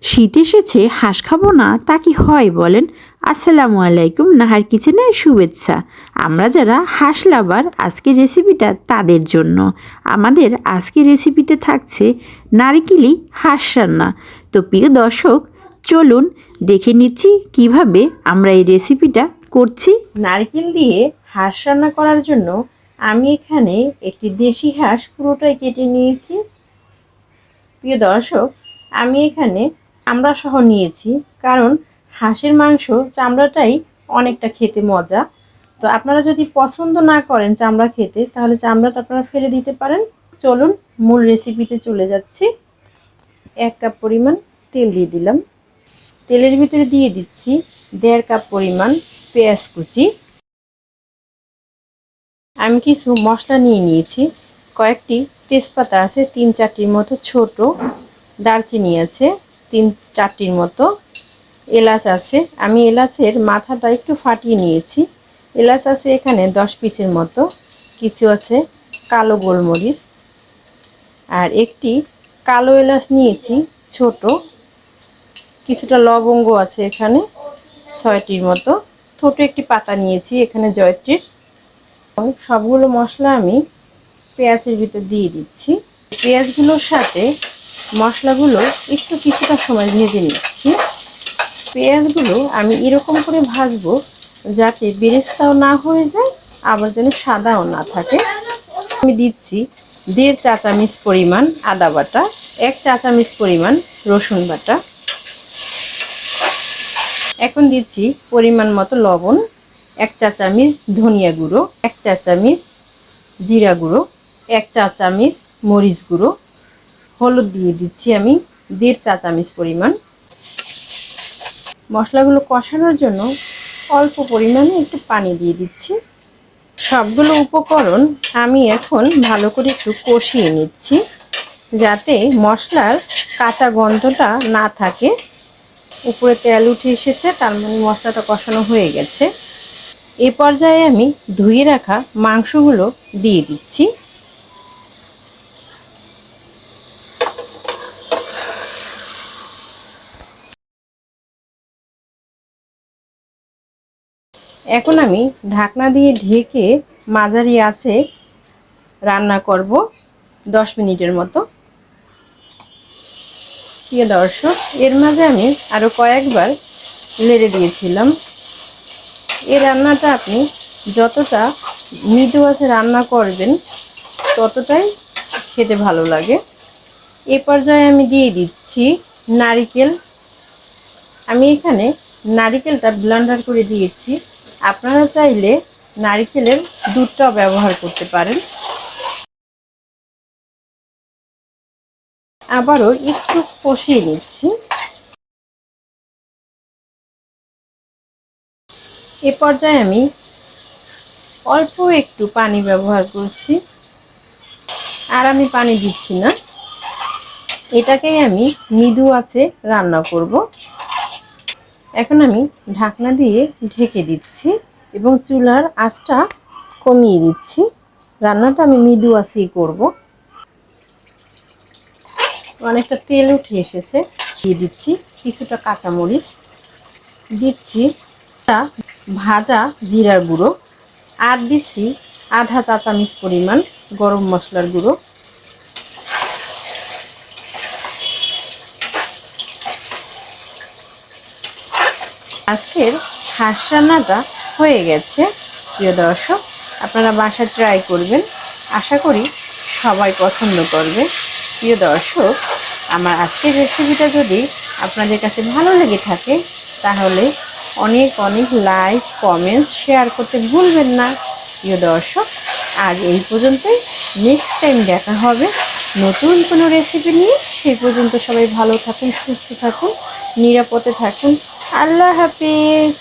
শীত এসেছে, হাঁস খাবো না তা কি হয় বলেন? আসসালামু আলাইকুম, নাহার কিচেনে শুভেচ্ছা। আমরা যারা হাঁস লাভার, আজকের রেসিপিটা তাদের জন্য। আমাদের আজকের রেসিপিতে থাকছে নারিকেলি হাঁস রান্না। তো প্রিয় দর্শক, চলুন দেখে নিচ্ছি কিভাবে আমরা এই রেসিপিটা করছি। নারকেল দিয়ে হাঁস রান্না করার জন্য আমি এখানে একটি দেশি হাঁস পুরোটাই কেটে নিয়েছি। প্রিয় দর্শক, আমি এখানে চামড়া সহ নিয়েছি, কারণ হাঁসের মাংস চামড়াটাই অনেকটা খেতে মজা। তো আপনারা যদি পছন্দ না করেন চামড়া খেতে, তাহলে চামড়াটা আপনারা ফেলে দিতে পারেন। চলুন মূল রেসিপিতে চলে যাচ্ছি। 1 কাপ পরিমাণ তেল দিয়ে দিলাম। তেলের ভিতরে দিয়ে দিচ্ছি 1.5 কাপ পরিমাণ পেঁয়াজ কুচি। আমি কিছু মশলা নিয়ে নিয়েছি। কয়েকটি তেজপাতা আছে 3-4টির মতো ছোট, দারচিনি আছে 3-4টির মতো, এলাচ আছে। আমি এলাচের মাথাটা একটু ফাটিয়ে নিয়েছি। এলাচ আছে এখানে 10 পিসের মতো। কিছু আছে কালো গোলমরিচ, আর একটি কালো এলাচ নিয়েছি ছোট। কিছুটা লবঙ্গ আছে এখানে 6টির মতো। ছোট একটি পাতা নিয়েছি এখানে জয়ত্রীর। সবগুলো মশলা আমি পেঁয়াজের ভিতর দিয়ে দিচ্ছি। পেঁয়াজগুলোর সাথে মশলাগুলো একটু কিছুটা সময় ভেজে নিচ্ছি। পেঁয়াজগুলো আমি এরকম করে ভাজবো যাতে বেরেস্তাও না হয়ে যায়, আবার যেন সাদাও না থাকে। আমি দিচ্ছি 1.5 চা চামচ পরিমাণ আদা বাটা, 1 চা চামচ পরিমাণ রসুন বাটা। এখন দিচ্ছি পরিমাণ মতো লবণ, 1 চা চামচ ধনিয়া গুঁড়ো, 1 চা চামচ জিরা গুঁড়ো, 1 চা চামচ মরিচ গুঁড়ো, হলুদ দিয়ে দিচ্ছি আমি 1.5 চা চামচ পরিমাণ। মশলাগুলো কষানোর জন্য অল্প পরিমাণে একটু পানি দিয়ে দিচ্ছি। সবগুলো উপকরণ আমি এখন ভালো করে একটু কষিয়ে নিচ্ছি, যাতে মশলার কাঁচা গন্ধটা না থাকে। উপরে তেল উঠে এসেছে, তার মানে মশলাটা কষানো হয়ে গেছে। এ পর্যায়ে আমি ধুয়ে রাখা মাংসগুলো দিয়ে দিচ্ছি। এখন আমি ঢাকনা দিয়ে ঢেকে মাঝারি আঁচে রান্না করব 10 মিনিটের মতো। প্রিয় দর্শক, এর মাঝে আমি আরও কয়েকবার নেড়ে দিয়েছিলাম। এই রান্নাটা আপনি যতটা মৃদু আঁচে রান্না করবেন ততটাই খেতে ভালো লাগে। এ পর্যায়ে আমি দিয়ে দিচ্ছি নারিকেল। আমি এখানে নারিকেলটা ব্লেন্ডার করে দিয়েছি। আপনারা চাইলে নারিকেলের দুধটাও ব্যবহার করতে পারেন। আবারও একটু কষিয়ে নিচ্ছি। এ পর্যায়ে আমি অল্প একটু পানি ব্যবহার করছি, আর আমি পানি দিচ্ছি না। এটাকেই আমি মৃদু আঁচে রান্না করব। এখন আমি ঢাকনা দিয়ে ঢেকে দিচ্ছি এবং চুলার আঁচটা কমিয়ে দিচ্ছি। রান্নাটা আমি মৃদু আঁচেই করব। অনেকটা তেল উঠে এসেছে। দিয়ে দিচ্ছি কিছুটা কাঁচামরিচ, দিচ্ছি ভাজা জিরার গুঁড়ো, আর দিচ্ছি আধা চা চামচ পরিমাণ গরম মশলার গুঁড়ো। আজকের হাঁস রান্নাটা হয়ে গেছে। প্রিয় দর্শক, আপনারা বাসায় ট্রাই করবেন, আশা করি সবাই পছন্দ করবে। প্রিয় দর্শক, আমার আজকের রেসিপিটা যদি আপনাদের কাছে ভালো লেগে থাকে, তাহলে অনেক অনেক লাইক, কমেন্ট, শেয়ার করতে ভুলবেন না। প্রিয় দর্শক, আজ এই পর্যন্তই। নেক্সট টাইম দেখা হবে নতুন কোনো রেসিপি নিয়ে। সেই পর্যন্ত সবাই ভালো থাকুন, সুস্থ থাকুন, নিরাপদে থাকুন। আল্লাহ হাফিজ।